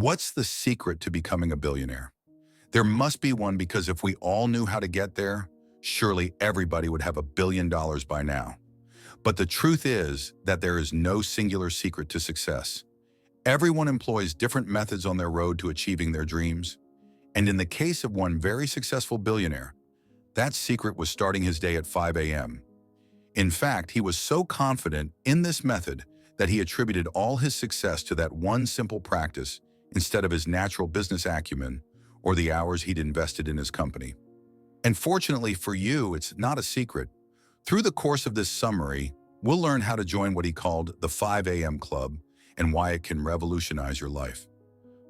What's the secret to becoming a billionaire? There must be one because if we all knew how to get there, surely everybody would have $1 billion by now. But the truth is that there is no singular secret to success. Everyone employs different methods on their road to achieving their dreams. And in the case of one very successful billionaire, that secret was starting his day at 5 a.m. In fact, he was so confident in this method that he attributed all his success to that one simple practice instead of his natural business acumen or the hours he'd invested in his company. And fortunately for you, it's not a secret. Through the course of this summary, we'll learn how to join what he called the 5 a.m. Club and why it can revolutionize your life.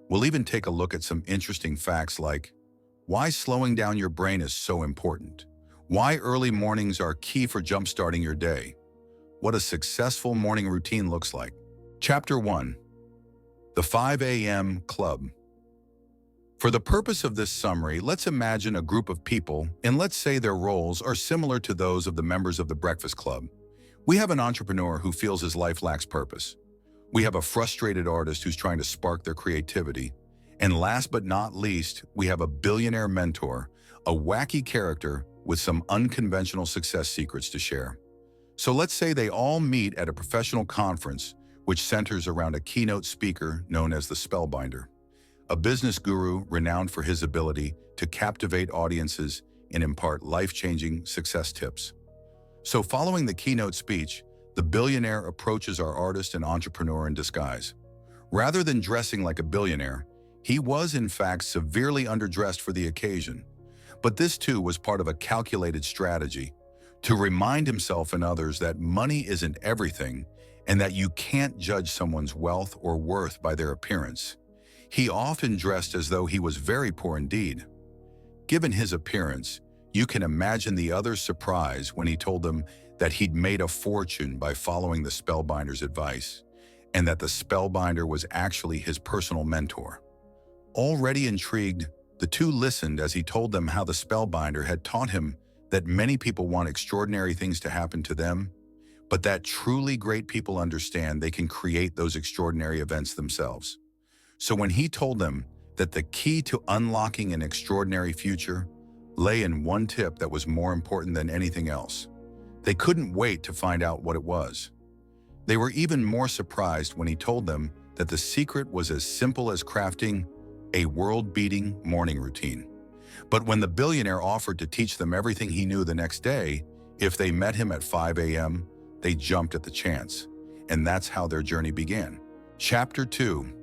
We'll even take a look at some interesting facts like why slowing down your brain is so important, why early mornings are key for jumpstarting your day, what a successful morning routine looks like. Chapter 1. The 5 a.m. Club. For the purpose of this summary, let's imagine a group of people, and let's say their roles are similar to those of the members of the Breakfast Club. We have an entrepreneur who feels his life lacks purpose. We have a frustrated artist who's trying to spark their creativity. And last but not least, we have a billionaire mentor, a wacky character with some unconventional success secrets to share. So let's say they all meet at a professional conference which centers around a keynote speaker known as the Spellbinder, a business guru renowned for his ability to captivate audiences and impart life-changing success tips. So following the keynote speech, the billionaire approaches our artist and entrepreneur in disguise. Rather than dressing like a billionaire, he was in fact severely underdressed for the occasion. But this too was part of a calculated strategy to remind himself and others that money isn't everything and that you can't judge someone's wealth or worth by their appearance. He often dressed as though he was very poor indeed. Given his appearance, you can imagine the others' surprise when he told them that he'd made a fortune by following the Spellbinder's advice, and that the Spellbinder was actually his personal mentor. Already intrigued, the two listened as he told them how the Spellbinder had taught him that many people want extraordinary things to happen to them, but that truly great people understand they can create those extraordinary events themselves. So when he told them that the key to unlocking an extraordinary future lay in one tip that was more important than anything else, they couldn't wait to find out what it was. They were even more surprised when he told them that the secret was as simple as crafting a world-beating morning routine. But when the billionaire offered to teach them everything he knew the next day, if they met him at 5 a.m., they jumped at the chance. And that's how their journey began. Chapter 2.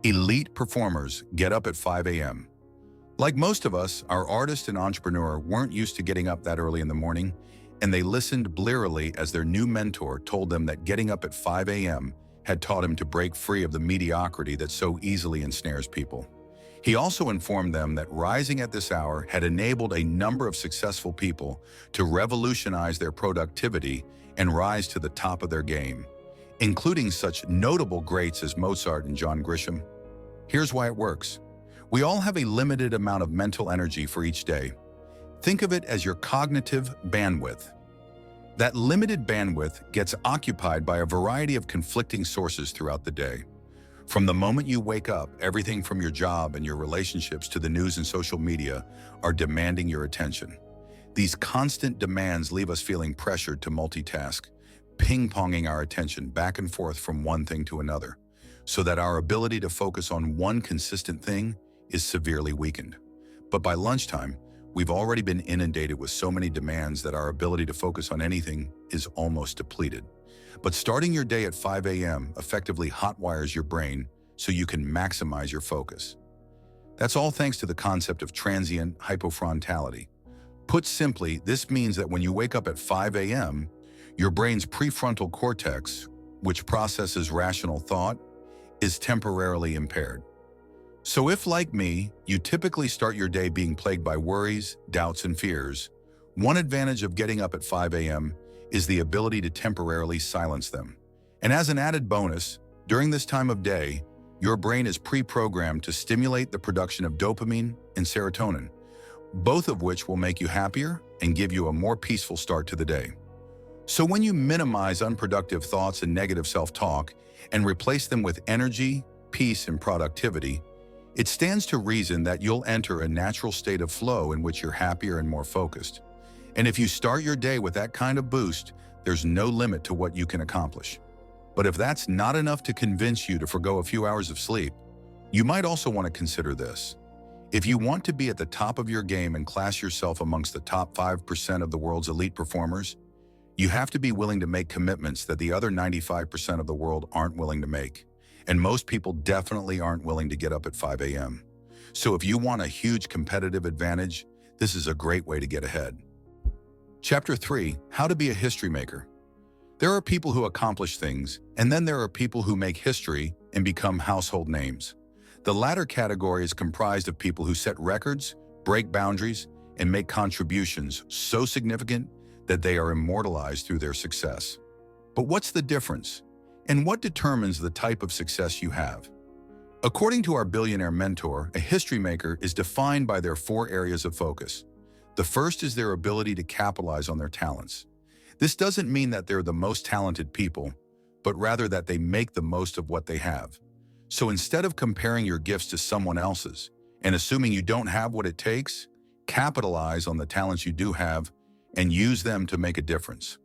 Elite performers get up at 5 a.m. Like most of us, our artist and entrepreneur weren't used to getting up that early in the morning, and they listened blearily as their new mentor told them that getting up at 5 a.m. had taught him to break free of the mediocrity that so easily ensnares people. He also informed them that rising at this hour had enabled a number of successful people to revolutionize their productivity and rise to the top of their game, including such notable greats as Mozart and John Grisham. Here's why it works. We all have a limited amount of mental energy for each day. Think of it as your cognitive bandwidth. That limited bandwidth gets occupied by a variety of conflicting sources throughout the day. From the moment you wake up, everything from your job and your relationships to the news and social media are demanding your attention. These constant demands leave us feeling pressured to multitask, ping-ponging our attention back and forth from one thing to another, so that our ability to focus on one consistent thing is severely weakened. But by lunchtime, we've already been inundated with so many demands that our ability to focus on anything is almost depleted. But starting your day at 5 a.m. effectively hotwires your brain so you can maximize your focus. That's all thanks to the concept of transient hypofrontality. Put simply, this means that when you wake up at 5 a.m., your brain's prefrontal cortex, which processes rational thought, is temporarily impaired. So if, like me, you typically start your day being plagued by worries, doubts, and fears, one advantage of getting up at 5 a.m. is the ability to temporarily silence them. And as an added bonus, during this time of day, your brain is pre-programmed to stimulate the production of dopamine and serotonin, both of which will make you happier and give you a more peaceful start to the day. So when you minimize unproductive thoughts and negative self-talk and replace them with energy, peace, and productivity, It stands to reason that you'll enter a natural state of flow in which you're happier and more focused. And if you start your day with that kind of boost, there's no limit to what you can accomplish. But if that's not enough to convince you to forgo a few hours of sleep, you might also want to consider this. If you want to be at the top of your game and class yourself amongst the top 5% of the world's elite performers, you have to be willing to make commitments that the other 95% of the world aren't willing to make. And most people definitely aren't willing to get up at 5 a.m. So if you want a huge competitive advantage, this is a great way to get ahead. Chapter 3, How to be a history maker. There are people who accomplish things, and then there are people who make history and become household names. The latter category is comprised of people who set records, break boundaries, and make contributions so significant that they are immortalized through their success. But what's the difference? And what determines the type of success you have? According to our billionaire mentor, a history maker is defined by their 4 areas of focus. The first is their ability to capitalize on their talents. This doesn't mean that they're the most talented people, but rather that they make the most of what they have. So instead of comparing your gifts to someone else's and assuming you don't have what it takes, capitalize on the talents you do have and use them to make a difference.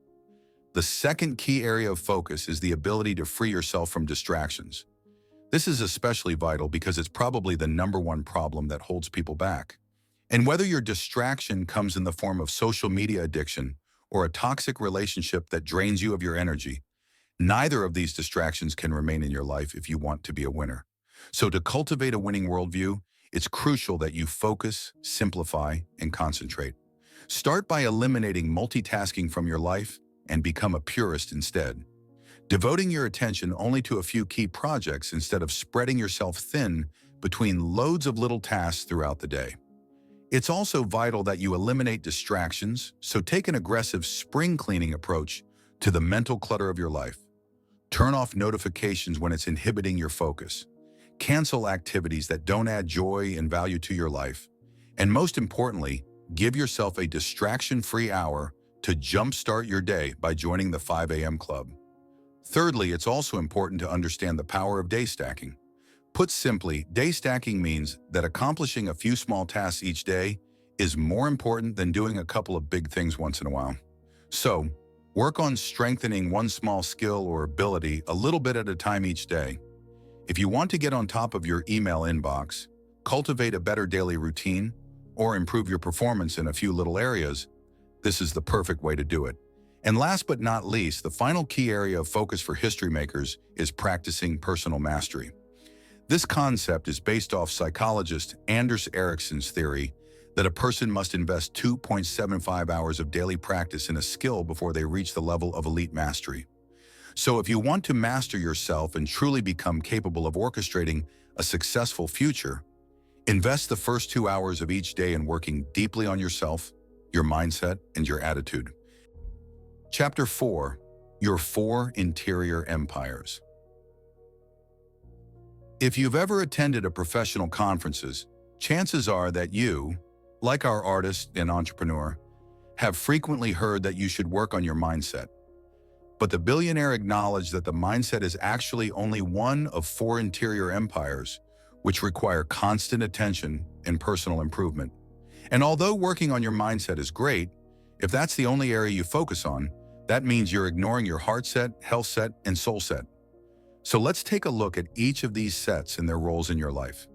The second key area of focus is the ability to free yourself from distractions. This is especially vital because it's probably the #1 problem that holds people back. And whether your distraction comes in the form of social media addiction or a toxic relationship that drains you of your energy, neither of these distractions can remain in your life if you want to be a winner. So to cultivate a winning worldview, it's crucial that you focus, simplify, and concentrate. Start by eliminating multitasking from your life and become a purist instead. Devoting your attention only to a few key projects instead of spreading yourself thin between loads of little tasks throughout the day. It's also vital that you eliminate distractions, so take an aggressive spring cleaning approach to the mental clutter of your life. Turn off notifications when it's inhibiting your focus. Cancel activities that don't add joy and value to your life. And most importantly, give yourself a distraction-free hour to jumpstart your day by joining the 5 a.m. club. Thirdly, it's also important to understand the power of day stacking. Put simply, day stacking means that accomplishing a few small tasks each day is more important than doing a couple of big things once in a while. So, work on strengthening one small skill or ability a little bit at a time each day. If you want to get on top of your email inbox, cultivate a better daily routine, or improve your performance in a few little areas, this is the perfect way to do it. And last but not least, the final key area of focus for history makers is practicing personal mastery. This concept is based off psychologist Anders Ericsson's theory that a person must invest 2.75 hours of daily practice in a skill before they reach the level of elite mastery. So if you want to master yourself and truly become capable of orchestrating a successful future, invest the first 2 hours of each day in working deeply on yourself, your mindset, and your attitude. Chapter 4, Your 4 Interior Empires. If you've ever attended a professional conferences, chances are that you, like our artist and entrepreneur, have frequently heard that you should work on your mindset. But the billionaire acknowledged that the mindset is actually only one of 4 interior empires, which require constant attention and personal improvement. And although working on your mindset is great, if that's the only area you focus on, that means you're ignoring your heart set, health set, and soul set. So let's take a look at each of these sets and their roles in your life.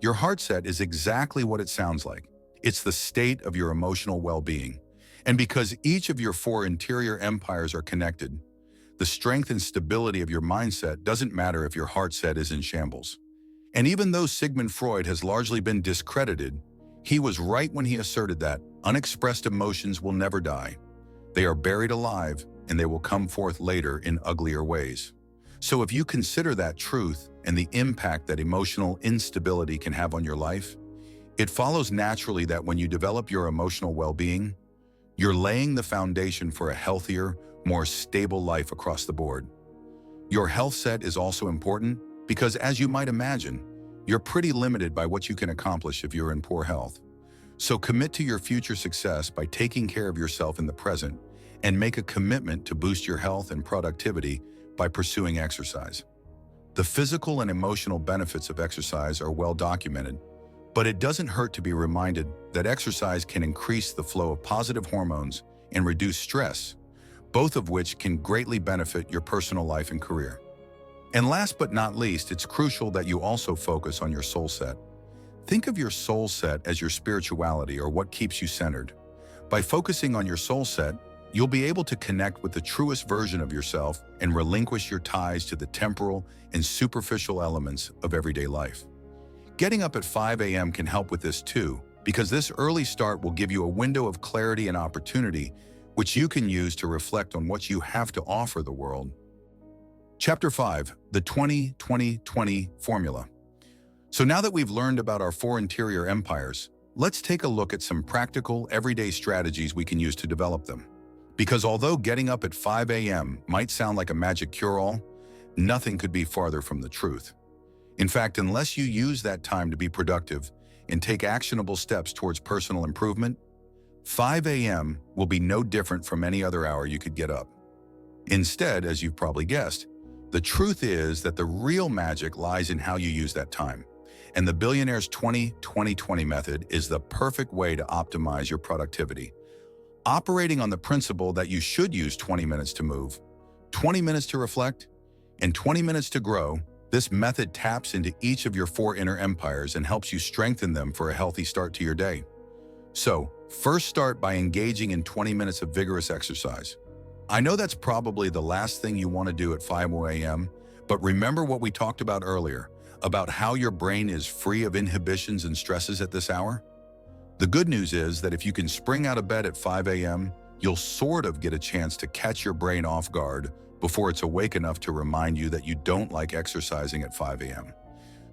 Your heart set is exactly what it sounds like. It's the state of your emotional well-being. And because each of your 4 interior empires are connected, the strength and stability of your mindset doesn't matter if your heart set is in shambles. And even though Sigmund Freud has largely been discredited, he was right when he asserted that unexpressed emotions will never die. They are buried alive, and they will come forth later in uglier ways. So if you consider that truth and the impact that emotional instability can have on your life, it follows naturally that when you develop your emotional well-being, you're laying the foundation for a healthier, more stable life across the board. Your health set is also important because, as you might imagine, you're pretty limited by what you can accomplish if you're in poor health. So commit to your future success by taking care of yourself in the present and make a commitment to boost your health and productivity by pursuing exercise. The physical and emotional benefits of exercise are well documented, but it doesn't hurt to be reminded that exercise can increase the flow of positive hormones and reduce stress, both of which can greatly benefit your personal life and career. And last but not least, it's crucial that you also focus on your soul set. Think of your soul set as your spirituality or what keeps you centered. By focusing on your soul set, you'll be able to connect with the truest version of yourself and relinquish your ties to the temporal and superficial elements of everyday life. Getting up at 5 a.m. can help with this too, because this early start will give you a window of clarity and opportunity, which you can use to reflect on what you have to offer the world. Chapter 5, the 20-20-20 formula. So now that we've learned about our 4 interior empires, let's take a look at some practical, everyday strategies we can use to develop them. Because although getting up at 5 a.m. might sound like a magic cure-all, nothing could be farther from the truth. In fact, unless you use that time to be productive and take actionable steps towards personal improvement, 5 a.m. will be no different from any other hour you could get up. Instead, as you've probably guessed, the truth is that the real magic lies in how you use that time. And the Billionaire's 20-20-20 method is the perfect way to optimize your productivity. Operating on the principle that you should use 20 minutes to move, 20 minutes to reflect, and 20 minutes to grow, this method taps into each of your 4 inner empires and helps you strengthen them for a healthy start to your day. So, first start by engaging in 20 minutes of vigorous exercise. I know that's probably the last thing you want to do at 5 a.m., but remember what we talked about earlier, about how your brain is free of inhibitions and stresses at this hour? The good news is that if you can spring out of bed at 5 a.m., you'll sort of get a chance to catch your brain off guard before it's awake enough to remind you that you don't like exercising at 5 a.m.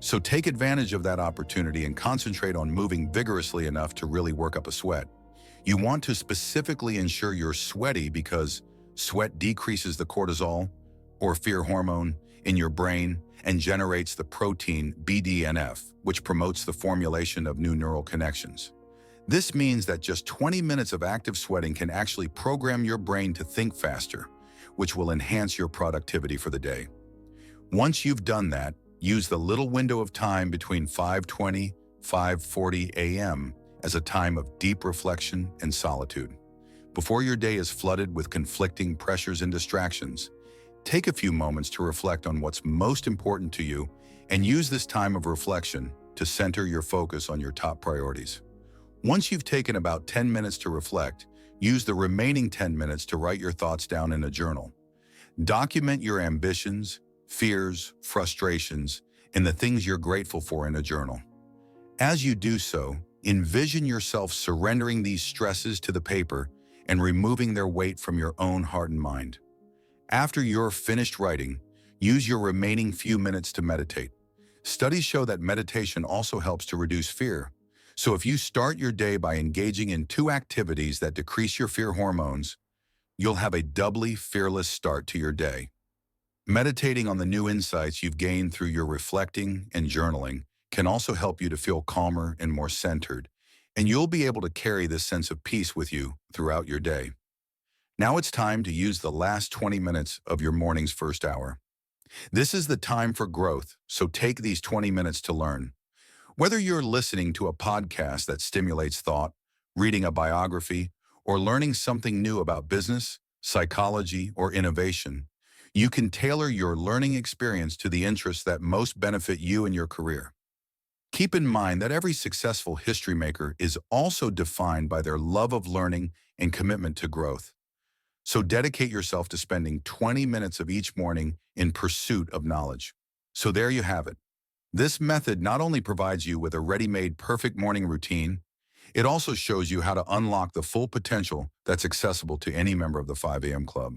So take advantage of that opportunity and concentrate on moving vigorously enough to really work up a sweat. You want to specifically ensure you're sweaty because sweat decreases the cortisol, or fear hormone, in your brain and generates the protein BDNF, which promotes the formulation of new neural connections. This means that just 20 minutes of active sweating can actually program your brain to think faster, which will enhance your productivity for the day. Once you've done that, use the little window of time between 5:20 and 5:40 a.m. as a time of deep reflection and solitude. Before your day is flooded with conflicting pressures and distractions, take a few moments to reflect on what's most important to you and use this time of reflection to center your focus on your top priorities. Once you've taken about 10 minutes to reflect, use the remaining 10 minutes to write your thoughts down in a journal. Document your ambitions, fears, frustrations, and the things you're grateful for in a journal. As you do so, envision yourself surrendering these stresses to the paper and removing their weight from your own heart and mind. After you're finished writing, use your remaining few minutes to meditate. Studies show that meditation also helps to reduce fear. So if you start your day by engaging in 2 activities that decrease your fear hormones, you'll have a doubly fearless start to your day. Meditating on the new insights you've gained through your reflecting and journaling can also help you to feel calmer and more centered, and you'll be able to carry this sense of peace with you throughout your day. Now it's time to use the last 20 minutes of your morning's first hour. This is the time for growth, so take these 20 minutes to learn. Whether you're listening to a podcast that stimulates thought, reading a biography, or learning something new about business, psychology, or innovation, you can tailor your learning experience to the interests that most benefit you and your career. Keep in mind that every successful history maker is also defined by their love of learning and commitment to growth. So dedicate yourself to spending 20 minutes of each morning in pursuit of knowledge. So there you have it. This method not only provides you with a ready-made perfect morning routine, it also shows you how to unlock the full potential that's accessible to any member of the 5 a.m. club.